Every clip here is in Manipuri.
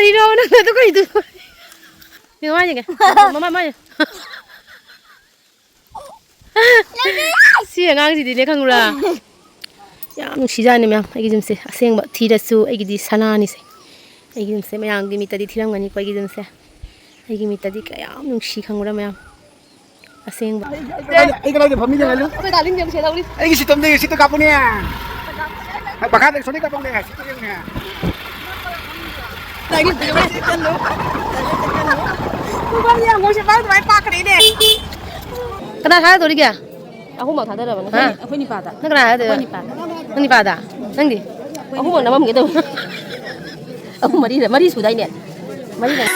Karino nang to kaidu. Ni ma ni ke. Mama ma. Si ngang si di le khangura. Yam sijani myam agi jimse asengba thirasu agi di sanani se. Agi jimse mayang gi mitadi thiram gani ko agi jimse. Agi mitadi ka yam nungsi khangura myam. Asengba. Ai cái này phẩm như thế này luôn. Oi darling jam se dauli. Ai cái system này system kapu nè. Bà khác số này kapu nè, system nè. Đây đi đi đi chân luôn. Không nhà ngồi xem bao tụi pa cái này nè. Cái nào khai tôi đi kìa. Aku mau thada apa? Ha? Aku ni pada. Nak kena ada. Aku ni pada. Nang di pada. Nang di. Aku mau nama gitu. Aku mari sudah ini. Mari dah.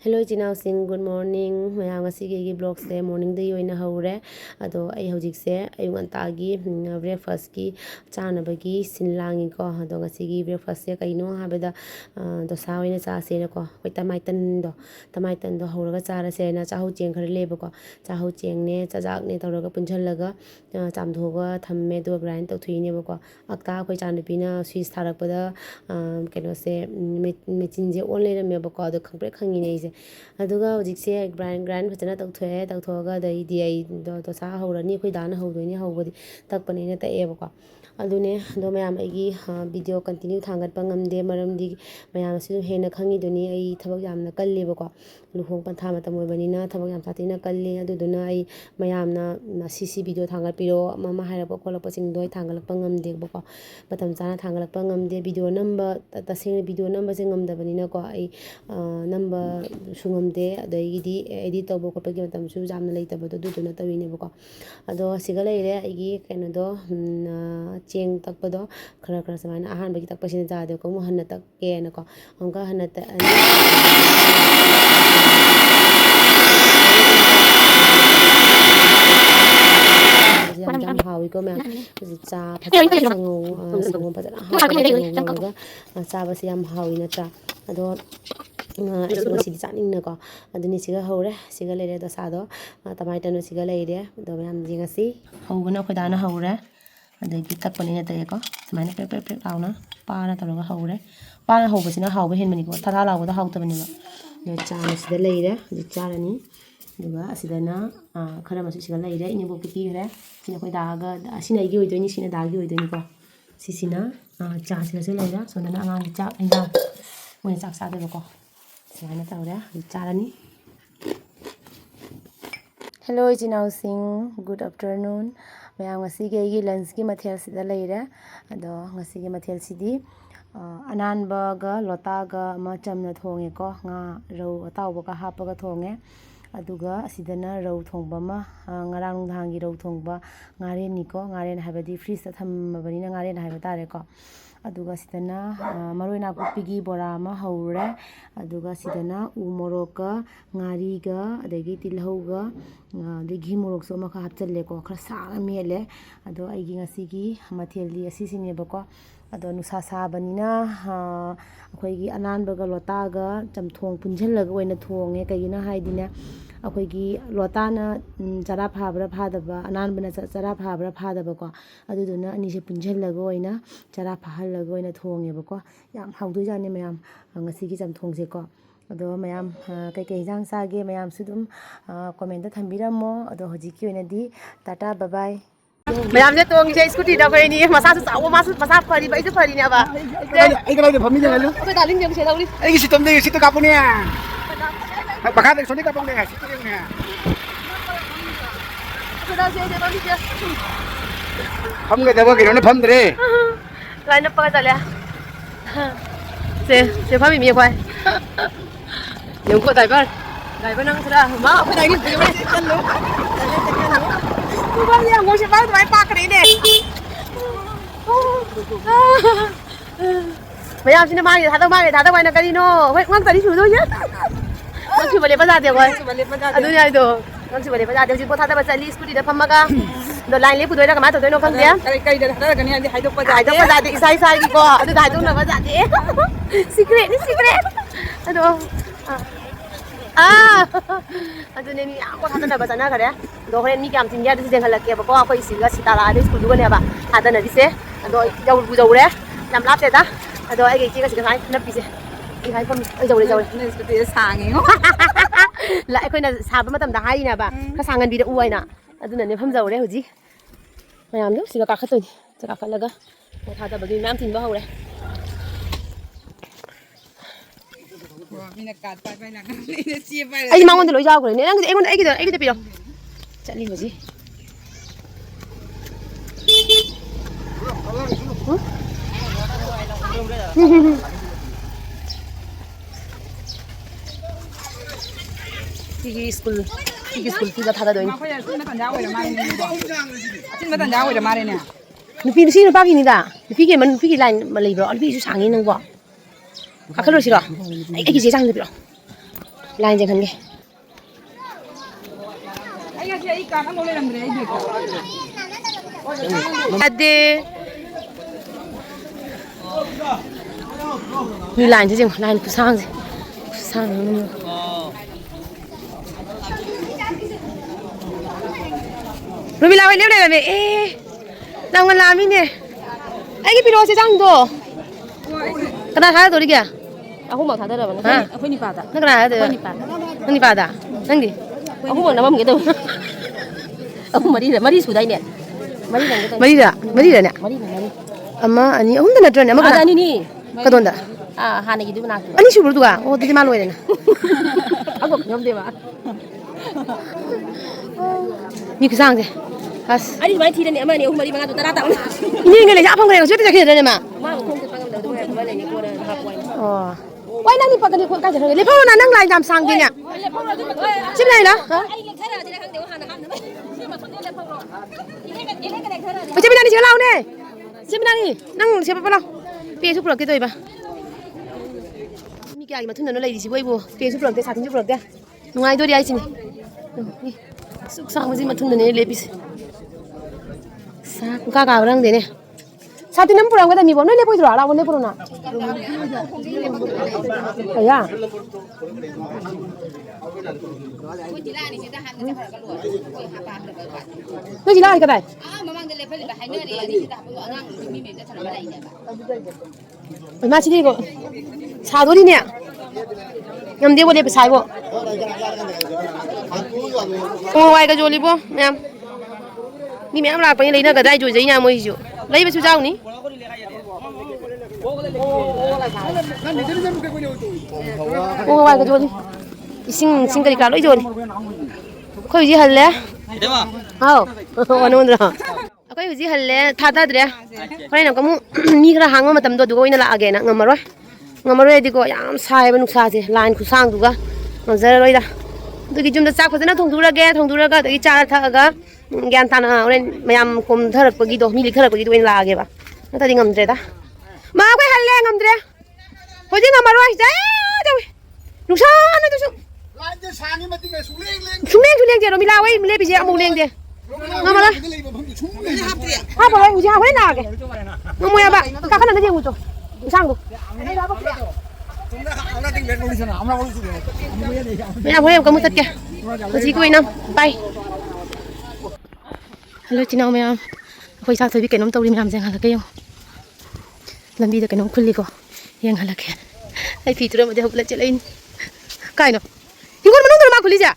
Hello Jinao Singh, good morning. Mayang asigi vlog se morning da yoina haure ado ai hojik se ayung antagi breakfast ki chana bagi sinlangi ko ado asigi breakfast se kaino habeda dosa oina cha se ko koi tamaitan do horaga chara se na chahu cheng khare leba ko chahu cheng ne chajak ne tawraga punchalaga chamthoga thamme do grind to thuine ba ko akta koi chan pina swiss tharak pada keno se mechin je only me ba ko ado khangpre khangi ne se aduga hojikse grind phajana tawthoga dai di do sa horani khoi dana hodoni hobodi takpani na ta eba ko adune do mayam agi video continue thangat pangamde maramdi mayam sidu hena khangi doni ai thabak yamna kalleba ko luhong pantha matam oibani na thabak yam satina kalli aduduna ai mayamna na cc video thangat piro mama haira ko kolak paching doi thangalak pangamde ba ko matam chana thangalak pangamde video number tasing video number singam dabani na ko ai number sungam de adai edit tawbo ko pagi matam su jamna leitaba do duduna tawine ba ko ado siga leire igi kaino do cheng takpado khara samana ahan bagi takpasina jade ko mo hanna tak ke na ko amka hanna ta jam hawi ko mem cha sangu padana ha cha basi yam hawi na cha ado sidi chaning na ko aduni siga hore siga leire do sa do tomato no siga leire do mem jinga si hobuna khodana hore adagi takpani na taye ko smaina pe launa pana taloga hore pana hobasina hawba henmani ko thara lawa da hawtabani ba do chana sida leire di charani duga asidana khara masu siga leire ini bo piki gre sina koi daga asina igi oidoni sina dagi oidoni ko sisina cha siga se leire so dana angang cha inga moni chak sa de ko smaina tawre di charani. Hello Jinao Singh, good afternoon. Mayam ngasigi lunch ki mathel sida leire ado ngasigi mathel sidi ananba ga lota ga ma chamna thonge ko nga rau atawba ka hapaga thonge aduga asidana rau thongba ma ngarang dhangi rau thongba ngaren ni ko ngaren habadi freeze ta thammabani na ngaren haiba tare ko aduga sidana maroina kupigi bora ma haure aduga sidana u moroka ngari ga adagi tilhauga degi morok so ma kha hapchalle ko khara sa mele ado aigi ngasigi matheli asisine ba ko ado nusa sabanina akoigi ananbaga lotaga chamthong punjhallaga oina thonge kayina haidina akoigi lotana chara phabra phadaba ananbana chara phabra phadaba ko aduduna anise punjhallaga oina chara phahallaga oina thonge ba ko yam hawdu jani mayam ngasigi chamthongse ko ado mayam kai jang sage mayam sudum comment da thambiramo ado hojiki oina di tata bye bye. Mayam je tong je scooty da koi ni masa su chawo masa phari ba isu phari ne ba Ai cái này phẩm như thế này luôn. Oi darling jam se dauli. Ai cái system này system kapu nè. Bà khác số này kapu nè, system nè. Aku dah je dauli je. Phẩm cái đó cái nó phẩm đấy. Lai na pa ta le. Se phami mi kwai. Yung ko dai ba nang sira ma aku dai ni chân luôn. Không nhà ngồi xem bao tụi pa cái này nè. Mày làm xin mai thả tao mai là cái đi nó vậy ngoan tay đi thử thôi nhé. Con chịu vào lấy bao giờ rồi? À đúng rồi rồi. Con chịu vào lấy bao giờ rồi? Chỉ có thả tao vào chạy scooty để phăm mà ca. Rồi line lấy phụ đôi ra cái má tụi nó không thế? Cây đây là cái này hai đôi Hai đôi bao giờ thì sai đi co. Tôi đại tôi là bao giờ thế? Secret. Aduh. ꯑꯗꯨꯅꯦ ꯃꯤ ꯌꯥꯝ ꯀꯣ ꯊꯥꯗꯅꯕ ꯆꯠꯅꯈ꯭ꯔꯦ ꯑꯗꯣ ꯍꯣꯔꯦꯟ ꯃꯤ ꯀꯌꯥꯝ ꯆꯤꯟꯒꯦ ꯑꯗꯨꯁꯨ ꯌꯦꯡꯍꯜꯂꯛꯀꯦꯕꯀꯣ ꯑꯩꯈꯣꯏ ꯁꯤꯒ ꯁꯤꯇꯥꯔꯥꯗꯩ ꯁ꯭ꯀꯨꯜꯗꯨꯒꯅꯦꯕ ꯊꯥꯗꯅꯔꯤꯁꯦ ꯑꯗꯣ ꯌꯧꯔꯦ ꯌꯥꯝ ꯂꯥꯞꯇꯦꯗ ꯑꯗꯣ ꯑꯩꯒ ꯏꯆꯦꯒ ꯁꯤꯒ ꯁꯨꯃꯥꯏꯅ ꯅꯞꯄꯤꯁꯦ ꯉꯁꯥꯏ ꯐꯝ ꯌꯧꯔꯦ ꯁꯥꯡꯉꯦꯉꯣ ꯑꯩꯈꯣꯏꯅ ꯁꯥꯕ ꯃꯇꯝꯗ ꯍꯥꯏꯔꯤꯅꯦꯕ ꯈꯔ ꯁꯥꯡꯍꯟꯕꯤꯔꯛꯎ ꯍꯥꯏꯅ ꯑꯗꯨꯅꯅꯦ ꯐꯝꯖꯧꯔꯦ ꯍꯧꯖꯤꯛ ꯃꯌꯥꯝꯗꯣ ꯁꯤꯒ ꯀꯥꯈꯠꯇꯣꯏꯅꯤ ꯁꯤꯒ ꯀꯥꯈꯠꯂꯒ ꯊꯥꯗꯕꯒꯤ ꯃꯌꯥꯝ ꯊꯤꯟꯕ ꯍꯧꯔꯦ ꯑꯩꯗꯤ ꯃꯉꯣꯟꯗ ꯂꯣꯏ ꯌꯥꯎꯈ꯭ꯔꯦꯅꯦ ꯅꯪꯗꯤ ꯑꯩꯒꯤꯗ ꯄꯤꯔꯣ ꯆꯠꯂꯤ ꯍꯧꯖꯤꯛ ꯁꯤꯒꯤ ꯁ꯭ꯀꯨꯜꯁꯤꯗ ꯊꯥꯗꯗꯣꯏꯅꯤ ꯅꯨꯄꯤ ꯅꯨꯄꯥꯒꯤꯅꯤꯗ ꯅꯨꯄꯤꯒꯤ ꯂꯥꯏꯟ ꯑꯃ ꯂꯩꯕ꯭ꯔꯣ ꯅꯨꯄꯤꯁꯨ ꯁꯥꯡꯉꯤ ꯅꯪꯕꯣ ꯀꯥꯈꯠꯂꯨꯔꯁꯤꯔꯣ ꯑꯩꯒꯤ ꯆꯦ ꯆꯥꯡꯗ ꯄꯤꯔꯣ ꯂꯥꯏꯟꯁꯦ ꯈꯟꯒꯦ ꯑꯗꯦ ꯃꯤ ꯂꯥꯏꯟꯁꯦ ꯌꯦꯡꯉꯣ ꯂꯥꯏꯟ ꯈꯨꯁꯥꯡꯁꯦ ꯔꯨꯃꯤꯂꯥ ꯍꯣꯏ ꯂꯦꯞ ꯂꯩꯔꯝꯃꯦ ꯅꯪ ꯂꯥꯛꯑꯃꯤꯅꯦ ꯑꯩꯒꯤ ꯄꯤꯔꯛꯑꯣ ꯆꯦ ꯆꯥꯡꯗꯣ ꯀꯅꯥ ꯊꯥꯗꯣꯔꯤꯒꯦ ꯑꯍꯨꯝꯃꯛ ꯊꯥꯗꯔꯕꯅꯦ ꯑꯩꯈꯣꯏ ꯅꯤꯄꯥꯗ ꯅꯪ ꯀꯅꯥ ꯊꯥꯗꯣꯏꯕ ꯅꯪ ꯅꯤꯄꯥꯗ ꯅꯪꯗꯤ ꯑꯍꯨꯝꯃꯛ ꯅꯝꯃꯝꯒꯦ ꯇꯧꯕ ꯑꯍꯨꯝ ꯃꯔꯤ ꯁꯨꯗꯥꯏꯅꯦ ꯃꯔꯤꯔꯅꯦ ꯑꯃ ꯑꯅꯤ ꯑꯍꯨꯝꯗ ꯅꯠꯇ꯭ꯔꯅꯦ ꯑꯃ ꯑꯅꯤꯅꯤ ꯀꯗꯣꯟꯗ ꯍꯥꯟꯅꯒꯤꯗꯨ ꯃꯅꯥꯛꯇ ꯑꯅꯤ ꯁꯨꯕ꯭ꯔꯣ ꯑꯗꯨꯒ ꯑꯣ ꯑꯗꯨꯗꯤ ꯃꯥ ꯂꯣꯏꯔꯦꯅ ꯉꯝꯗꯦꯕ ꯃꯤ ꯈꯨꯁꯥꯡꯁꯦ ꯑꯁ ꯑꯩ ꯁꯨꯃꯥꯏꯅ ꯊꯤꯔꯅꯤ ꯑꯃ ꯑꯅꯤ ꯑꯍꯨꯝ ꯃꯔꯤ ꯃꯉꯥ ꯇꯔꯥ ꯇꯥ ꯏꯅꯦꯒ ꯂꯩꯁꯦ ꯑꯐꯪ ꯂꯩꯔꯒ ꯁꯨꯠꯇ ꯆꯠꯈꯤꯗ꯭ꯔꯅꯦ ꯃꯥ ꯑꯣ ꯋꯥꯏ ꯅꯪꯗꯤ ꯄꯛꯀꯅꯤ ꯀꯥꯏ ꯆꯠꯈ꯭ꯔꯒꯦ ꯂꯦꯞꯍꯧꯔꯣ ꯅꯪ ꯂꯥꯏꯟ ꯌꯥꯝ ꯁꯥꯡꯗꯦꯅꯦ ꯁꯤꯝ ꯂꯩꯔꯣ ꯆꯦꯃꯤꯅꯥꯅꯤ ꯁꯤꯗ ꯂꯥꯛꯎꯅꯦ ꯆꯦꯃꯤꯅꯥꯅꯤ ꯅꯪ ꯁꯦꯄ ꯂꯥꯎ ꯄꯦꯁꯨ ꯄꯨꯔꯛꯇꯦ ꯇꯧꯏꯕ ꯃꯤ ꯀꯌꯥꯒꯤ ꯃꯊꯨꯡꯗꯅꯣ ꯂꯩꯔꯤꯁꯤꯕꯣ ꯑꯩꯕꯨ ꯄꯦꯁꯨ ꯄꯨꯔꯛꯇꯦ ꯁꯥꯇꯤꯟꯁꯨ ꯄꯨꯔꯛꯇꯦ ꯅꯨꯡꯉꯥꯏꯗꯣꯔꯤ ꯍꯥꯏꯁꯤꯅꯤ ꯁꯨꯛ ꯁꯥꯡꯕꯁꯤ ꯃꯊꯨꯡꯗꯅꯦ ꯂꯦꯞꯄꯤꯁꯦ ꯀꯥ ꯀꯥꯕ ꯈꯪꯗꯦꯅꯦ 사진 한 뿌랑 거다 미보 너네 보이더라 알아보 내 보러나 야 너 지나 이거 봐 얼마 지니 이거 사돌이네 염대 보내 사이고 와이가 졸리보 냠 니 매am lạc phải lấy nó cả đây rồi giấy nhà mới chịu lấy bao nhiêu rau ní ô ngoài cái rồi xin cái cả lỗi rồi khơi gì hẳn lẽ hao anh ôn rồi khơi gì hẳn lẽ thà ta đấy khơi nào có mu mi cái hàng mà tầm đó đủ coi nó là cái nào ngầm rồi đi coi yam sai bên nục sai gì line khu sang đủ cả ngầm giờ rồi đó tôi chúng ta chắc phải nó thông thú ra cái tôi cha thà cái gian tan horen mayam kom tharak pagi do mi likharak pagi do in laage ba nata di ngamdre da ma kai halle ngamdre hoji ngamaroi jai jawi nusa na tu lai je sangi mati ke suleng je ro mi lawai mi le bi je amu leng je ngamala ha ba uji ha horen laage ngomo ya ba ka kana je uto sang do ya horen kamu tat ke hoji ko inam bye hello chinaw mayam khoi sa thoi kainom tawri mayam jang halake yo lambi da kainom khulli ko yang halake ai phi tura made hopla chelain kai no hingon manung dur ma khuli ja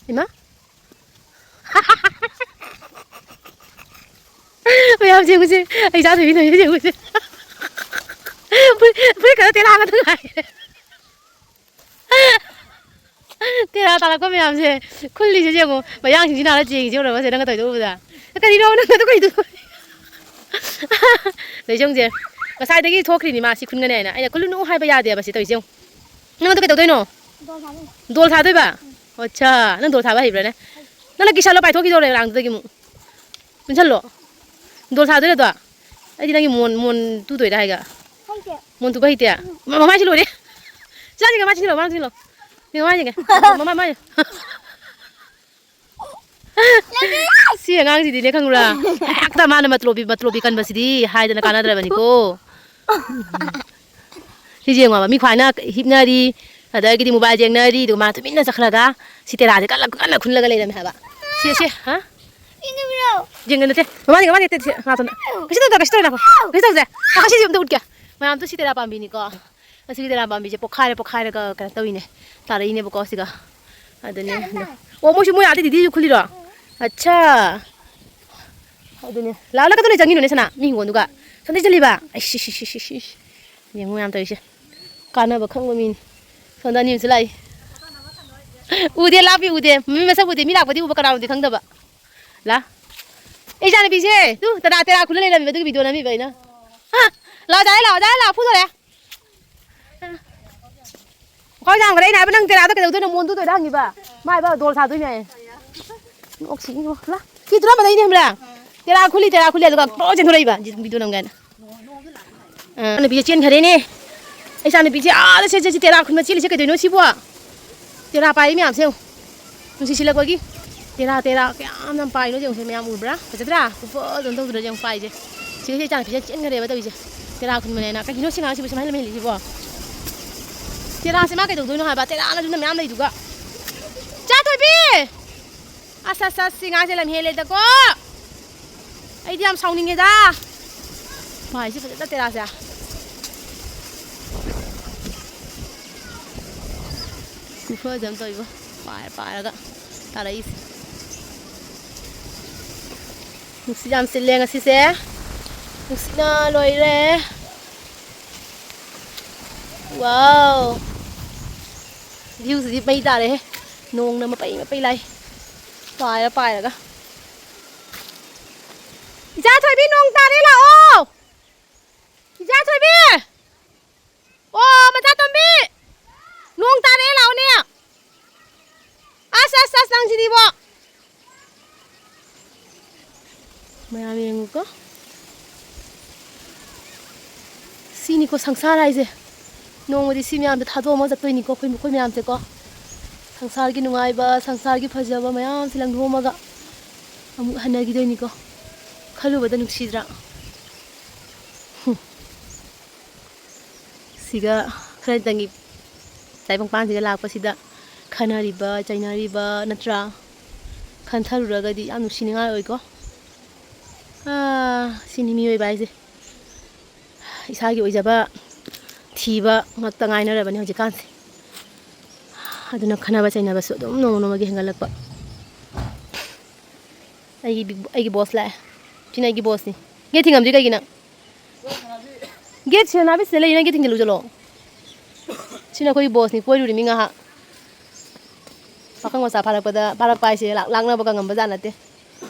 ima mayam je guje ai sa thoi no je guje puri ka te la ga thai तेरा ताला को मैं हमसे खुली से जेगो बयां सिंह ना जी जो रवा से नंगा तो बुदा करी रो नंगा तो कोई दु ले जों जे कसai दगी थोखरी नि मा सि खुन गने ना आइना कुलु नु हाइबा यादे बा सि तोइ जों नंगा तो के तोइ नो दोल था दोइ बा अच्छा नंग दोल था बा हिब्रा ने नंगा किसालो पाइ थोखि जोरे रांग दगी मु पुनछलो दोल था दोइ तो आइ दिनागी मन तु दोइ दा हाइगा मन तु बाहिते मामा सिलो रे जानि गा मा सिलो Mày mai gì kìa? Mama mai. Si ngang gì đi khang ra. Ta mana matlobi kan basi di hai dana kana dra bani ko. Si je ngwa mi khwana hipna di ꯑꯗꯒꯤꯗꯤ ꯃꯣꯕꯥꯏꯜ ꯌꯦꯡꯅꯔꯤ ꯑꯗꯨꯒ ꯃꯥ ꯇꯨꯃꯤꯟꯅ ꯆꯠꯈ꯭ꯔꯒ ꯁꯤ ꯇꯦꯔꯥꯁꯦ ꯀꯟꯅ ꯈꯨꯜꯂꯒ ꯂꯩꯔꯝꯃꯦ ꯍꯥꯏꯕ ꯁꯤ ꯍꯥ ꯌꯦꯡꯒ ꯅꯠꯇꯦ ꯃꯃꯥꯅꯤ ꯉꯥꯇꯣꯅ ꯀꯩꯁꯨ ꯇꯧꯗꯦ ꯀꯩꯁꯨ ꯇꯧꯗꯦ ꯁꯤꯁꯦ ꯑꯝꯇ ꯎꯠꯀꯦ ꯃꯌꯥꯝꯗꯣ ꯁꯤ ꯇꯦꯔꯥ ꯄꯥꯝꯕꯤꯅꯤꯀꯣ ꯑꯁꯤꯒꯤ ꯇꯦꯔꯥ ꯄꯥꯝꯕꯤꯁꯦ ꯄꯣꯛꯈꯥꯏꯔꯒ ꯀꯩꯅꯣ ꯇꯧꯋꯤꯅꯦ ꯇꯥꯔꯛꯏꯅꯦꯕꯀꯣ ꯁꯤꯒ ꯑꯗꯨꯅꯦ ꯑꯣ ꯃꯣꯏ ꯑꯥꯗꯤ ꯗꯤꯗꯤꯁꯨ ꯈꯨꯜꯂꯤꯔꯣ ꯑꯠꯆꯥ ꯑꯗꯨꯅꯦ ꯂꯥꯛꯑꯒ ꯀꯗꯣꯏ ꯆꯪꯉꯤꯅꯣꯅꯦ ꯁꯅꯥ ꯃꯤ ꯍꯤꯡꯒꯣꯟꯗꯨꯒ ꯁꯣꯝꯗꯩ ꯆꯠꯂꯤꯕ ꯑꯩ ꯌꯦꯡꯉꯨ ꯃꯌꯥꯝ ꯇꯧꯔꯤꯁꯦ ꯀꯥꯟꯅꯕ ꯈꯪꯕ ꯃꯤꯅꯤ ꯁꯣꯝꯗ ꯑꯅꯤ ꯑꯃꯁꯨ ꯂꯥꯛꯏ ꯎꯗꯦ ꯂꯥꯞꯄꯤ ꯎꯗꯦ ꯃꯤ ꯃꯁꯛ ꯎꯗꯦ ꯃꯤ ꯂꯥꯛꯄꯗꯤ ꯎꯕ ꯀꯅꯥꯅꯣꯗꯤ ꯈꯪꯗꯕ ꯂꯥ ꯑꯩ ꯏꯆꯥꯅꯨꯄꯤꯁꯦ ꯇꯨ ꯇꯦꯔꯥ ꯈꯨꯜꯂ ꯂꯩꯔꯝꯃꯤꯕ ꯑꯗꯨꯒꯤ ꯚꯤꯗꯤꯑꯣ ꯅꯝꯃꯤꯕ ꯑꯩꯅ ꯂꯥꯛꯑꯣ ꯐꯨꯗꯣꯔꯦ ꯈꯣꯏ ꯌꯥꯝꯈ꯭ꯔꯦ ꯑꯩꯅ ꯍꯥꯏꯕ ꯅꯪ ꯇꯦꯔꯥꯗ ꯀꯩꯗꯧꯗꯣꯏꯅꯣ ꯃꯣꯟ ꯇꯨꯗꯣꯏꯔ ꯍꯪꯉꯤꯕ ꯃꯥ ꯍꯥꯏꯕ ꯗꯣꯜ ꯁꯥꯗꯣꯏꯅꯦ ꯑꯣꯛꯁꯤꯉꯣ ꯂꯥ ꯀꯤ ꯇꯨꯔꯝꯕꯗꯩꯅꯦ ꯈꯪꯕ꯭ꯔꯥ ꯇꯦꯔꯥ ꯈꯨꯜꯂꯤ ꯑꯗꯨꯒ ꯄ꯭ꯔꯣ ꯆꯦꯟꯊꯣꯔꯛꯏꯕ ꯚꯤꯗꯤꯑꯣ ꯅꯝꯒꯦꯅ ꯅꯨꯄꯤꯁꯦ ꯆꯦꯟꯈꯔꯦꯅꯦ ꯑꯩ ꯏꯆꯥꯅꯨꯄꯤꯁꯦ ꯑꯥꯗ ꯁꯤ ꯇꯦꯔꯥ ꯈꯨꯟꯕ ꯆꯦꯜꯂꯤꯁꯦ ꯀꯩꯗꯧꯅꯣ ꯁꯤꯕꯣ ꯇꯦꯔꯥ ꯄꯥꯏꯔꯤ ꯃꯌꯥꯝꯁꯦ ꯌꯦꯡꯉꯨ ꯅꯨꯡꯁꯤꯠ ꯁꯤꯜꯂꯛꯄꯒꯤ ꯇꯦꯔꯥ ꯀꯌꯥꯝ ꯌꯥꯝ ꯄꯥꯏꯅꯣ ꯌꯦꯡꯉꯨꯁꯦ ꯃꯌꯥꯝ ꯎꯕ꯭ꯔꯥ ꯐꯖꯗ꯭ꯔꯥ ꯈꯨꯐꯖ ꯇꯧꯗ꯭ꯔꯥ ꯌꯦꯡꯉꯨ ꯄꯥꯏꯁꯦ ꯁꯤꯒꯤꯁꯦ ꯏꯆꯥꯅꯨꯄꯤꯁꯦ ꯆꯦꯟꯈꯔꯦꯕ ꯇꯧꯔꯤꯁꯦ ꯇꯦꯔꯥ ꯈꯨꯟꯕꯅꯦꯅ ꯀꯩꯒꯤꯅꯣ ꯁꯤ ꯉꯥꯡꯁꯤꯕꯨ ꯁꯨꯃꯥꯏꯅ ꯂꯝꯍꯦꯜꯂꯤꯁꯤꯕꯣ ꯇꯦꯔꯥꯁꯦ ꯃꯥ ꯀꯩꯗꯧꯗꯣꯏꯅꯣ ꯍꯥꯏꯕ ꯇꯦꯔꯥꯅꯗꯨꯅ ꯃꯌꯥꯝ ꯂꯩꯗꯨꯒ ꯆꯥꯊꯣꯏꯕꯤ ꯑꯁ ꯁꯤ ꯉꯥꯡꯁꯦ ꯂꯝꯍꯦꯜꯂꯦꯗꯀꯣ ꯑꯩꯗꯤ ꯌꯥꯝ ꯁꯥꯎꯅꯤꯡꯉꯦꯗ ꯃꯥꯏꯁꯦ ꯐꯖꯅ ꯇꯦꯔꯥꯁꯦ ꯈꯨꯐꯖ ꯑꯃ ꯇꯧꯏꯕꯣ ꯄꯥꯏꯔꯒ ꯇꯥꯔꯛꯏꯁꯦ ꯅꯨꯡꯁꯤꯠ ꯌꯥꯝ ꯁꯤꯜꯂꯦ ꯉꯁꯤꯁꯦ ꯅꯨꯡꯁꯤꯠꯅ ꯂꯣꯏꯔꯦ ꯋꯥꯎ ꯚ꯭ꯌꯨꯁꯤꯗꯤ ꯃꯩ ꯇꯥꯔꯦꯍꯦ ꯅꯣꯡꯅ ꯃꯄꯩ ꯂꯥꯏ ꯄꯥꯏꯔꯒ ꯏꯆꯥ ꯊꯣꯏꯕꯤ ꯅꯣꯡ ꯇꯥꯔꯦ ꯂꯥꯛꯑꯣ ꯏꯆꯥ ꯊꯣꯏꯕꯤ ꯑꯣ ꯃꯆꯥ ꯇꯣꯝꯕꯤ ꯅꯣꯡ ꯇꯥꯔꯦ ꯂꯥꯛꯑꯣꯅꯦ ꯑꯁ ꯅꯪꯁꯤꯗꯤꯕꯣ ꯃꯌꯥꯝ ꯌꯦꯡꯉꯨꯀꯣ ꯁꯤꯅꯤꯀꯣ ꯁꯪꯁꯥꯔ ꯍꯥꯏꯁꯦ ꯅꯣꯡꯃꯗꯤ ꯁꯤ ꯃꯌꯥꯝꯁꯦ ꯊꯥꯗꯣꯛꯑꯝꯃꯒ ꯆꯠꯇꯣꯏꯅꯤꯀꯣ ꯑꯩꯈꯣꯏ ꯃꯌꯥꯝꯁꯦꯀꯣ ꯁꯪꯁꯥꯔꯒꯤ ꯅꯨꯡꯉꯥꯏꯕ ꯁꯪꯁꯥꯔꯒꯤ ꯐꯖꯕ ꯃꯌꯥꯝꯁꯦ ꯂꯪꯊꯣꯛꯑꯝꯃꯒ ꯑꯃꯨꯛ ꯍꯟꯅꯈꯤꯗꯣꯏꯅꯤꯀோ ꯈꯜꯂꯨꯕꯗ ꯅꯨꯡꯁꯤꯗ꯭ꯔꯥ ꯁꯤꯒ ꯈꯔꯇꯪꯒꯤ ꯇꯥꯏꯕꯪꯄꯥꯟꯁꯤꯒ ꯂꯥꯛꯄꯁꯤꯗ ꯈꯟꯅꯔꯤꯕ ꯆꯩꯅꯔꯤꯕ ꯅꯠꯇ꯭ꯔꯥ ꯈꯟꯊꯔꯨꯔꯒꯗꯤ ꯌꯥꯝ ꯅꯨꯡꯁꯤꯅꯤꯡꯉꯥꯏ ꯑꯣꯏꯀꯣ ꯁꯤꯅꯤ ꯃꯤꯑꯣꯏꯕ ꯍꯥꯏꯁꯦ ꯏꯁꯥꯒꯤ ꯑꯣꯏꯖꯕ ꯊꯤꯕ ꯉꯛꯇ ꯉꯥꯏꯅꯔꯕꯅꯤ ꯍꯧꯖꯤꯛꯀꯥꯟꯁꯦ ꯑꯗꯨꯅ ꯈꯟꯅꯕ ꯆꯩꯅꯕꯁꯨ ꯑꯗꯨꯝ ꯅꯣꯡꯃꯒꯤ ꯍꯦꯟꯒꯠꯂꯛꯄ ꯑꯩꯒꯤ ꯕꯣꯁ ꯂꯥꯛꯑꯦ ꯁꯤꯅ ꯑꯩꯒꯤ ꯕꯣꯁꯅꯤ ꯒꯦꯠ ꯊꯤꯡꯉꯝꯗ꯭ꯔꯤ ꯀꯩꯒꯤꯅ ꯒꯦꯠ ꯁꯦꯅꯥꯕꯤ ꯁꯤꯗ ꯂꯩꯔꯤꯅ ꯒꯦꯠ ꯊꯤꯡꯖꯤꯜꯂꯨ ꯆꯠꯂꯣ ꯁꯤꯅ ꯑꯩꯈꯣꯏꯒꯤ ꯕꯣꯁꯅꯤ ꯀꯣꯏꯔꯨꯔꯤ ꯃꯤ ꯉꯥꯏꯍꯥꯛ ꯄꯥꯈꯪ ꯃꯆꯥ ꯐꯥꯔꯛꯄ ꯍꯥꯏꯁꯦ ꯂꯥꯛꯅꯕꯒ ꯉꯝꯕꯖꯥꯠ ꯅꯠꯇꯦ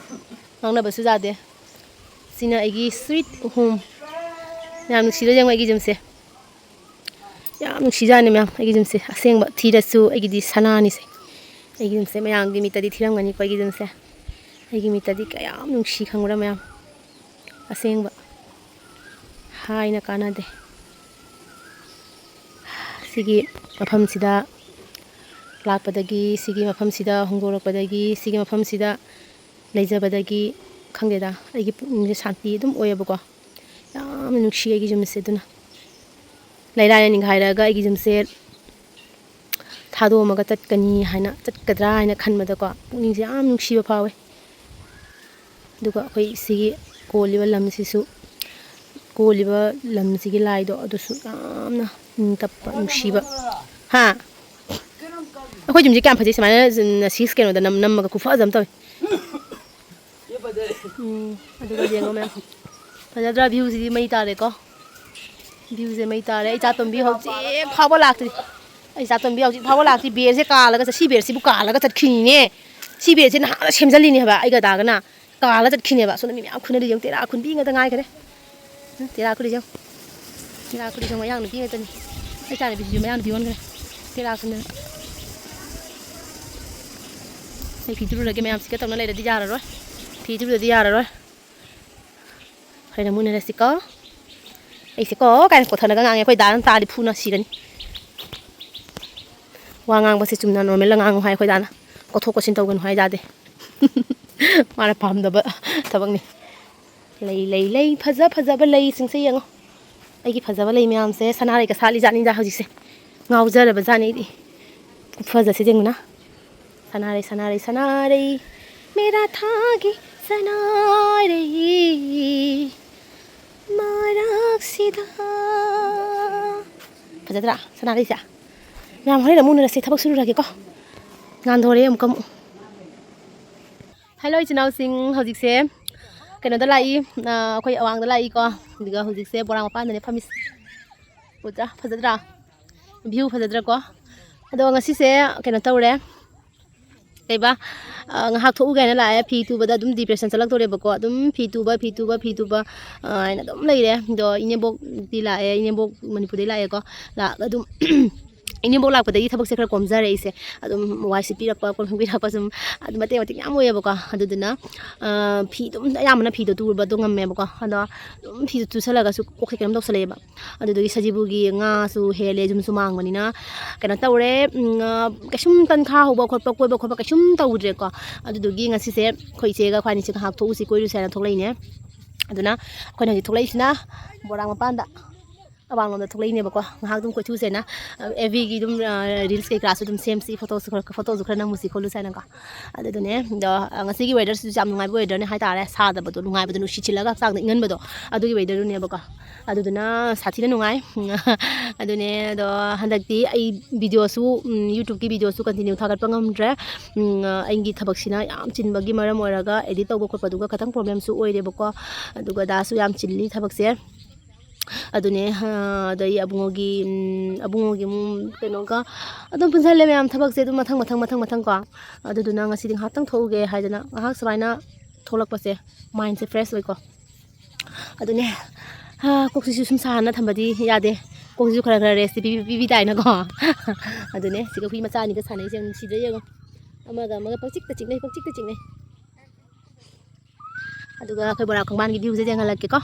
ꯉꯥꯡꯅꯕꯁꯨ ꯌꯥꯗꯦ ꯁꯤꯅ ꯑꯩꯒꯤ ꯁ꯭ꯋꯤꯠ ꯍꯣꯝ ꯌꯥꯝ ꯅꯨꯡꯁꯤꯔ ꯌꯦꯡꯉꯣ ꯑꯩꯒꯤ ꯌꯨꯝꯁꯦ ꯌꯥꯝ ꯅꯨꯡꯁꯤꯖꯥꯠꯅꯤ ꯃꯌꯥꯝ ꯑꯩꯒꯤ ꯌꯨꯝꯁꯦ ꯑꯁꯦꯡꯕ ꯊꯤꯔꯁꯨ ꯑꯩꯒꯤꯗꯤ ꯁꯅꯥꯅꯤꯁꯦ ꯑꯩꯒꯤ ꯌꯨꯝꯁꯦ ꯃꯌꯥꯝꯒꯤ ꯃꯤꯠꯇꯗꯤ ꯊꯤꯔꯝꯒꯅꯤꯀꯣ ꯑꯩꯒꯤ ꯌꯨꯝꯁꯦ ꯑꯩꯒꯤ ꯃꯤꯠꯇꯗꯤ ꯀꯌꯥꯝ ꯅꯨꯡꯁꯤ ꯈꯪꯕ꯭ꯔꯥ ꯃꯌꯥꯝ ꯑꯁꯦꯡꯕ ꯍꯥꯏꯅ ꯀꯥꯟꯅꯗꯦ ꯁꯤꯒꯤ ꯃꯐꯝꯁꯤꯗ ꯂꯥꯛꯄꯗꯒꯤ ꯁꯤꯒꯤ ꯃꯐꯝꯁꯤꯗ ꯍꯣꯡꯗꯣꯔꯛꯄꯗꯒꯤ ꯁꯤꯒꯤ ꯃꯐꯝꯁꯤꯗ ꯂꯩꯖꯕꯗꯒꯤ ꯈꯪꯗꯦꯗ ꯑꯩꯒꯤ ꯄꯨꯛꯅꯤꯡꯁꯦ ꯁꯥꯟꯇꯤ ꯑꯗꯨꯝ ꯑꯣꯏꯌꯦꯕꯀꯣ ꯌꯥꯝꯅ ꯅꯨꯡꯁꯤ ꯑꯩꯒꯤ ꯌꯨꯝꯁꯦ ꯑꯗꯨꯅ ꯂꯩꯔꯥꯏꯅ ꯅꯤꯡꯈꯥꯏꯔꯛꯑꯒ ꯑꯩꯒꯤ ꯌꯨꯝꯁꯦ ꯊꯥꯗꯣꯛꯑꯝꯃꯒ ꯆꯠꯀꯗ꯭ꯔꯥ ꯍꯥꯏꯅ ꯈꯟꯕꯗꯀꯣ ꯄꯨꯛꯅꯤꯡꯁꯦ ꯌꯥꯝ ꯅꯨꯡꯁꯤꯕ ꯐꯥꯎꯋꯦ ꯑꯗꯨꯒ ꯑꯩꯈꯣই ꯁꯤꯒꯤ ꯀꯣꯜꯂꯤꯕ ꯂꯝꯁꯤꯁꯨ ꯀꯣꯜꯂꯤꯕ ꯂꯝꯁꯤꯒꯤ ꯂꯥꯏꯗꯣ ꯑꯗꯨꯁꯨ ꯌꯥꯝꯅ ꯏꯪ ꯇꯞꯄ ꯅꯨꯡꯁꯤꯕ ꯍꯥ ꯑꯩꯈꯣꯏ ꯌꯨꯝꯁꯦ ꯀꯌꯥꯝ ꯐꯖꯩ ꯁꯨꯃꯥꯏꯅ ꯁꯤꯛꯁ ꯀꯩꯅꯣꯗ ꯅꯝꯃꯒ ꯈꯨꯐꯖ ꯑꯃ ꯇꯧꯋꯤ ꯑꯗꯨꯒ ꯌꯦꯡꯉꯣ ꯃꯌꯥꯝ ꯐꯖꯗ꯭ꯔꯥ ꯚ꯭ꯌꯨꯁꯤꯗꯤ ꯃꯩ ꯇꯥꯔꯦꯀꯣ ꯚ꯭ꯌꯨꯁꯦ ꯃꯩ ꯇꯥꯔꯦ ꯑꯩ ꯏꯆꯥꯇꯣꯝꯕꯤ ꯍꯧꯖꯤꯛ ꯐꯥꯎꯕ ꯂꯥꯛꯇ꯭ꯔꯤ ꯑꯩ ꯏꯆꯥꯇꯣꯝꯕꯤ ꯍꯧꯖꯤꯛ ꯐꯥꯎꯕ ꯂꯥꯛꯇ꯭ꯔꯤ ꯕꯦꯔꯁꯦ ꯀꯥꯜꯂꯒ ꯁꯤ ꯕꯦꯔꯁꯤꯕꯨ ꯀꯥꯜꯂꯒ ꯆꯠꯈꯤꯅꯤꯅꯦ ꯁꯤ ꯕꯦꯔꯁꯦ ꯅꯍꯥꯟꯅ ꯁꯦꯝꯖꯜꯂꯤꯅꯦ ꯍꯥꯏꯕ ꯑꯩꯒ ꯗꯥꯒꯅ ꯀꯥꯜꯂꯒ ꯆꯠꯈꯤꯅꯦꯕ ꯁꯣꯝꯗ ꯃꯤ ꯃꯌꯥꯝ ꯈꯨꯅꯔꯤ ꯌꯦꯡꯉꯨ ꯇꯦꯔꯥ ꯈꯨꯟꯕꯤ ꯉꯥꯛꯇ ꯉꯥꯏꯈꯔꯦ ꯇꯦꯔꯥ ꯈꯨꯜꯂꯤꯁꯦ ꯇꯦꯔꯥ ꯈꯨꯜꯂꯤꯁꯦ ꯃꯌꯥꯡ ꯅꯨꯄꯤ ꯉꯥꯛꯇꯅꯤ ꯑꯩ ꯏꯆꯥꯅꯨꯄꯤꯁꯤꯁꯨ ꯃꯌꯥꯡ ꯅꯨꯄꯤ ꯑꯣꯟꯈ꯭ꯔꯦ ꯇꯦꯔꯥ ꯈꯨꯟꯗꯅ ꯑꯩ ꯐꯤꯖꯨꯔꯨꯔꯒꯦ ꯃꯌꯥꯝꯁꯤꯒ ꯇꯧꯅ ꯂꯩꯔꯗꯤ ꯌꯥꯔꯔꯣꯏ ꯐꯤꯖꯨꯔꯗꯤ ꯌꯥꯔꯔꯣꯏ ꯈꯔ ꯃꯨꯟꯅꯔꯁꯤꯀꯣ ꯑꯩꯁꯦꯀꯣ ꯀꯥꯏꯅ ꯀꯣꯊꯅꯒ ꯉꯥꯡꯉꯦ ꯑꯩꯈꯣꯏ ꯗꯥꯅ ꯇꯥꯔꯗꯤ ꯐꯨꯅ ꯁꯤꯔꯅꯤ ꯋꯥ ꯉꯥꯡꯕꯁꯦ ꯆꯨꯝꯅ ꯅꯣꯔꯃꯦꯜꯗ ꯉꯥꯡꯉꯨ ꯍꯥꯏ ꯑꯩꯈꯣꯏ ꯗꯥꯅ ꯀꯣꯊꯣꯛ ꯀꯣꯠꯁꯤꯟ ꯇꯧꯒꯅꯨ ꯍꯥꯏ ꯌꯥꯗꯦ ꯃꯥꯅ ꯄꯥꯝꯗꯕ ꯊꯕꯛꯅꯤ ꯂꯩ ꯐꯖꯕ ꯂꯩꯁꯤꯡꯁꯦ ꯌꯦꯡꯉꯣ ꯑꯩꯒꯤ ꯐꯖꯕ ꯂꯩ ꯃꯌꯥꯝꯁꯦ ꯁꯅꯥꯔꯩꯒ ꯁꯥꯠꯂꯤ ꯖꯥꯠꯅꯤꯗ ꯍꯧꯖꯤꯛꯁꯦ ꯉꯥꯎꯖꯔꯕꯖꯥꯠꯅꯤ ꯑꯩꯗꯤ ꯐꯖꯁꯤ ꯌꯦꯡꯉꯨꯅ ꯁꯅꯥꯔꯩ ꯁꯅꯥꯔꯩ ꯁꯅꯥꯔꯩ ꯃꯦꯔꯥ ꯊꯥꯒꯤ ꯁꯅꯥꯔꯩ ꯃꯔꯛꯁꯤꯗ ꯐꯖꯗ꯭ꯔꯥ ꯁꯅꯥꯔꯩꯁꯦ ꯃꯌꯥꯝ ꯍꯣꯔꯦꯟ ꯑꯃꯨꯛ ꯎꯅꯔꯁꯤ ꯊꯕꯛ ꯁꯨꯔꯨꯔꯒꯦꯀꯣ ꯉꯥꯟꯊꯣꯔꯦ ꯑꯃꯨꯛꯀ ꯑꯃꯨꯛ ꯍꯜꯂꯣ ꯏꯆꯤꯜ ꯏꯅꯥꯎꯁꯤꯡ ꯍꯧꯖꯤꯛꯁꯦ ꯀꯩꯅꯣꯗ ꯂꯥꯛꯏ ꯑꯩꯈꯣꯏ ꯑꯋꯥꯡꯗ ꯂꯥꯛꯏꯀꯣ ꯑꯗꯨꯒ ꯍꯧꯖꯤꯛꯁꯦ ꯕꯣꯔꯥ ꯃꯄꯥꯟꯗꯅꯦ ꯐꯝꯃꯤꯁꯦ ꯎꯗ꯭ꯔꯥ ꯐꯖꯗ꯭ꯔꯥ ꯚ꯭ꯌꯨ ꯐꯖꯗ꯭ꯔꯥꯀꯣ ꯑꯗꯣ ꯉꯁꯤꯁꯦ ꯀꯩꯅꯣ ꯇꯧꯔꯦ ꯀꯩꯕ ꯉꯥꯏꯍꯥꯛ ꯊꯣꯛꯎꯒꯦ ꯍꯥꯏꯅ ꯂꯥꯛꯑꯦ ꯐꯤ ꯇꯨꯕꯗ ꯑꯗꯨꯝ ꯗꯤꯄ꯭ꯔꯦꯁꯟ ꯆꯠꯂꯛꯇꯣꯔꯦꯕꯀꯣ ꯑꯗꯨꯝ ꯐꯤ ꯇꯨꯕ ꯍꯥꯏꯅ ꯑꯗꯨꯝ ꯂꯩꯔꯦ ꯑꯗꯣ ꯏꯅꯦꯝꯕꯣꯛꯇꯤ ꯂꯥꯛꯑꯦ ꯏꯅꯦꯝꯕꯣꯛ ꯃꯅꯤꯄꯨꯔꯗꯩ ꯂꯥꯛꯑꯦꯀꯣ ꯂꯥꯛꯑꯒ ꯑꯗꯨꯝ ꯏꯅꯦꯝꯕꯣꯛ ꯂꯥꯛꯄꯗꯒꯤ ꯊꯕꯛꯁꯦ ꯈꯔ ꯀꯣꯝꯖꯔꯦ ꯑꯩꯁꯦ ꯑꯗꯨꯝ ꯋꯥꯏ ꯁꯤꯠꯄꯤꯔꯛꯄ ꯀꯣꯟ ꯐꯦꯡꯕꯤꯔꯛꯄ ꯁꯨꯝ ꯑꯗꯨꯝ ꯃꯇꯦꯡ ꯌꯥꯝ ꯑꯣꯏꯌꯦꯕꯀꯣ ꯑꯗꯨꯗꯨꯅ ꯐꯤ ꯑꯗꯨꯝ ꯑꯌꯥꯝꯕꯅ ꯐꯤꯗꯣ ꯇꯨꯕꯗꯣ ꯉꯝꯃꯦꯕꯀꯣ ꯑꯗꯣ ꯑꯗꯨꯝ ꯐꯤꯗꯣ ꯇꯨꯁꯜꯂꯒꯁꯨ ꯀꯣꯛꯁꯦ ꯀꯩꯅꯣꯝ ꯇꯧꯁꯜꯂꯛꯑꯦꯕ ꯑꯗꯨꯗꯨꯒꯤ ꯁꯖꯤꯕꯨꯒꯤ ꯉꯥꯁꯨ ꯍꯦꯜꯂꯦ ꯌꯨꯝꯁꯨ ꯃꯥꯡꯕꯅꯤ나 ꯀꯩꯅꯣ ꯇꯧꯔꯦ ꯀꯩꯁꯨꯝ ꯇꯟꯈꯥ ꯍꯧꯕ ꯈꯣꯠꯄ ꯀꯣꯏꯕ ꯈꯣꯠꯄ ꯀꯩꯁꯨꯝ ꯇꯧꯗ꯭ꯔꯦꯀꯣ ꯑꯗꯨꯗꯨꯒꯤ ꯉꯁꯤꯁꯦ ꯑꯩꯈꯣꯏ ꯏꯆꯦꯒ ꯑꯩꯈꯣꯏꯅꯤꯁꯦ ꯉꯥꯏꯍꯥꯛ ꯊꯣꯛꯎꯁꯤ ꯀꯣꯏꯔꯨꯁꯤ ꯍꯥꯏꯅ ꯊꯣꯛꯂꯛꯏꯅꯦ ꯑꯗꯨꯅ ꯑꯩꯈꯣꯏꯅ ꯍꯧꯖꯤꯛ ꯊꯣꯛꯂꯛꯏꯁꯤꯅ ꯕꯣꯔꯥꯡ ꯃꯄꯥꯟꯗ ꯑꯋꯥꯡꯂꯣꯝꯗ ꯊꯣꯛꯂꯛꯏꯅꯦꯕꯀꯣ ꯉꯥꯏꯍꯥꯛ ꯑꯗꯨꯝ ꯀꯣꯏꯊꯨꯁꯦꯅ ꯑꯦꯐꯕꯤꯒꯤ ꯑꯗꯨꯝ ꯔꯤꯜꯁ ꯀꯩꯀꯥꯁꯨ ꯑꯗꯨꯝ ꯁꯦꯝꯁꯤ ꯐꯣꯇꯣꯁꯨ ꯈꯔ ꯅꯝꯃꯨꯁꯤ ꯈꯣꯠꯂꯨꯁꯤ ꯍꯥꯏꯅꯀꯣ ꯑꯗꯨꯗꯨꯅꯦ ꯑꯗꯣ ꯉꯁꯤꯒꯤ ꯋꯦꯗꯔꯁꯤꯁꯨ ꯌꯥꯝ ꯅꯨꯡꯉꯥꯏꯕ ꯋꯦꯗꯔꯅꯦ ꯍꯥꯏꯇꯥꯔꯦ ꯁꯥꯗꯕꯗꯣ ꯅꯨꯡꯉꯥꯏꯕꯗꯣ ꯅꯨꯡꯁꯤꯠ ꯁꯤꯠꯂꯒ ꯍꯛꯆꯥꯡꯗ ꯏꯪꯍꯟꯕꯗꯣ ꯑꯗꯨꯒꯤ ꯋꯦꯗꯔꯗꯨꯅꯦꯕꯀꯣ ꯑꯗꯨꯗꯨꯅ ꯁꯥꯊꯤꯅ ꯅꯨꯡꯉꯥꯏ ꯑꯗꯨꯅꯦ ꯑꯗꯣ ꯍꯟꯗꯛꯇꯤ ꯑꯩ ꯚꯤꯗꯤꯑꯣꯁꯨ ꯌꯨꯇ꯭ꯌꯨꯕꯀꯤ ꯚꯤꯗꯤꯑꯣꯁꯨ ꯀꯟꯇꯤꯅ꯭ꯌꯨ ꯊꯥꯒꯠꯄ ꯉꯝꯗ꯭ꯔꯦ ꯑꯩꯒꯤ ꯊꯕꯛꯁꯤꯅ ꯌꯥꯝ ꯆꯤꯟꯕꯒꯤ ꯃꯔꯝ ꯑꯣꯏꯔꯒ ꯑꯦꯗꯤꯠ ꯇꯧꯕ ꯈꯣꯠꯄꯗꯨꯒ ꯈꯤꯇꯪ ꯄ꯭ꯔꯣꯕ꯭ꯂꯦꯝꯁꯨ ꯑꯣꯏꯔꯦꯕꯀꯣ ꯑꯗꯨꯒ ꯗꯥꯁꯨ ꯌꯥꯝ ꯆꯤꯜꯂꯤ ꯊꯕꯛꯁꯦ ꯑꯗꯨꯅꯦ ꯑꯗꯩ ꯑꯕꯨꯡꯉꯣꯒꯤ ꯀꯩꯅꯣꯒ ꯑꯗꯨꯝ ꯄꯨꯟꯁꯜꯂꯦ ꯃꯌꯥꯝ ꯊꯕꯛꯁꯦ ꯑꯗꯨꯝ ꯃꯊꯪ ꯀꯣ ꯑꯗꯨꯗꯨꯅ ꯉꯁꯤꯗꯤ ꯉꯥꯏꯍꯥꯛꯇꯪ ꯊꯣꯛꯎꯒꯦ ꯍꯥꯏꯗꯅ ꯉꯥꯏꯍꯥꯛ ꯁꯨꯃꯥꯏꯅ ꯊꯣꯛꯂꯛꯄꯁꯦ ꯃꯥꯏꯟꯁꯦ ꯐ꯭ꯔꯦꯁ ꯑꯣꯏꯀꯣ ꯑꯗꯨꯅꯦ ꯀꯣꯛꯁꯤꯁꯨ ꯁꯨꯝ ꯁꯥꯍꯟꯅ ꯊꯝꯕꯗꯤ ꯌꯥꯗꯦ ꯀꯣꯛꯁꯤꯁꯨ ꯈꯔ ꯔꯦꯁꯇꯤ ꯄꯤꯕꯤ ꯇꯥꯏꯅꯀꯣ ꯑꯗꯨꯅꯦ ꯁꯤꯒ ꯍꯨꯏ ꯃꯆꯥ ꯑꯅꯤꯒ ꯁꯥꯟꯅꯩꯁꯦ ꯅꯨꯡꯁꯤꯗ꯭ꯔꯥ ꯌꯦꯡꯉꯣ ꯑꯃꯒ ꯄꯪꯆꯤꯛꯇ ꯆꯤꯛꯅꯩ ꯑꯗꯨꯒ ꯑꯩꯈꯣꯏ ꯕꯣꯔꯥ ꯈꯣꯡꯕꯥꯟꯒꯤ ꯚ꯭ꯌꯨꯁꯦ ꯌꯦꯡꯍꯜꯂꯛꯀꯦꯀꯣ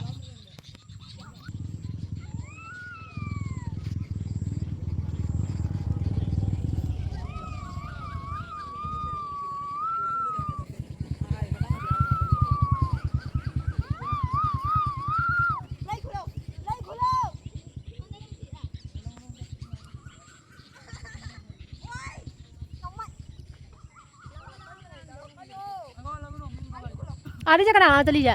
ꯑꯥꯗꯩ ꯀꯅꯥ ꯆꯠꯂꯤꯁꯦ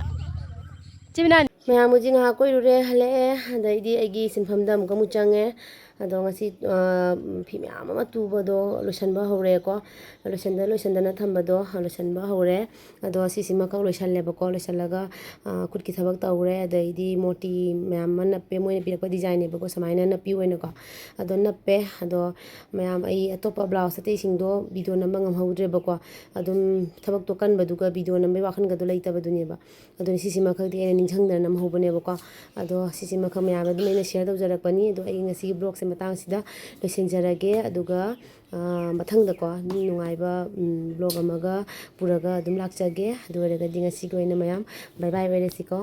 ꯆꯤꯃꯤꯅꯥꯅꯤ ꯃꯌꯥꯝ ꯍꯧꯖꯤꯛ ꯉꯥꯏꯍꯥꯛ ꯀꯣꯏꯔꯨꯔꯦ ꯍꯜꯂꯛꯑꯦ ꯑꯗꯩꯗꯤ ꯑꯩꯒꯤ ꯁꯤꯟꯐꯝꯗ ꯑꯃꯨꯛ ꯆꯪꯉꯦ ꯑꯗꯣ ꯉꯁꯤ ꯐꯤ ꯃꯌꯥꯝ ꯑꯃ ꯇꯨꯕꯗꯣ ꯂꯣꯏꯁꯤꯟꯕ ꯍꯧꯔꯦꯀꯣ ꯂꯣꯏꯁꯤꯟꯗꯅ ꯊꯝꯕꯗꯣ ꯂꯣꯏꯁꯤꯟꯕ ꯍꯧꯔꯦ ꯑꯗꯣ ꯁꯤꯁꯤꯃꯈꯛ ꯂꯣꯏꯁꯜꯂꯦꯕꯀꯣ ꯂꯣꯏꯁꯤꯜꯂꯒ ꯈꯨꯠꯀꯤ ꯊꯕꯛ ꯇꯧꯔꯦ ꯑꯗꯩꯗꯤ ꯃꯣꯇꯤ ꯃꯌꯥꯝ ꯑꯃ ꯅꯞꯄꯦ ꯃꯣꯏꯅ ꯄꯤꯔꯛꯄ ꯗꯤꯖꯥꯏꯟꯅꯦꯕꯀꯣ ꯁꯨꯃꯥꯏꯅ ꯅꯞꯄꯤ ꯑꯣꯏꯅꯀꯣ ꯑꯗꯣ ꯅꯞꯄꯦ ꯑꯗꯣ ꯃꯌꯥꯝ ꯑꯩ ꯑꯇꯣꯞꯄ ꯕ꯭ꯂꯥꯎꯁ ꯑꯇꯩꯁꯤꯡꯗꯣ ꯚꯤꯗꯤꯑꯣ ꯅꯝꯕ ꯉꯝꯍꯧꯗ꯭ꯔꯦꯕꯀꯣ ꯑꯗꯨꯝ ꯊꯕꯛꯇꯣ ꯀꯟꯕꯗꯨꯒ ꯚꯤꯗꯤꯑꯣ ꯅꯝꯕꯩ ꯋꯥꯈꯜꯒꯗꯣ ꯂꯩꯇꯕꯗꯨꯅꯦꯕ ꯑꯗꯨꯅ ꯁꯤꯁꯤꯃꯈꯛꯇꯤ ꯑꯩꯅ ꯅꯤꯡꯁꯤꯡꯗꯅ ꯅꯝꯍꯧꯕꯅꯦꯕꯀꯣ ꯑꯗꯣ ꯁꯤꯁꯤꯃꯈꯛ ꯃꯌꯥꯝꯗ ꯑꯗꯨꯝ ꯑꯩꯅ ꯁꯤꯌꯔ ꯇꯧꯖꯔꯛꯄꯅꯤ ꯑꯗꯣ ꯑꯩ ꯉꯁꯤꯒꯤ ꯕ꯭ꯂꯣꯛꯁꯦ ꯃꯇꯥꯡꯁꯤꯗ ꯂꯣꯏꯁꯤꯟꯖꯔꯒꯦ ꯑꯗꯨꯒ ꯃꯊꯪꯗꯀꯣ ꯅꯨꯡꯉꯥꯏꯕ ꯕ꯭ꯂꯣꯛ ꯑꯃꯒ ꯄꯨꯔꯒ ꯑꯗꯨꯝ ꯂꯥꯛꯆꯒꯦ ꯑꯗꯨ ꯑꯣꯏꯔꯒꯗꯤ ꯉꯁꯤꯒꯤ ꯑꯣꯏꯅ ꯃꯌꯥꯝ ꯕꯥꯏ ꯕꯥꯏ ꯑꯣꯏꯔꯁꯤꯀꯣ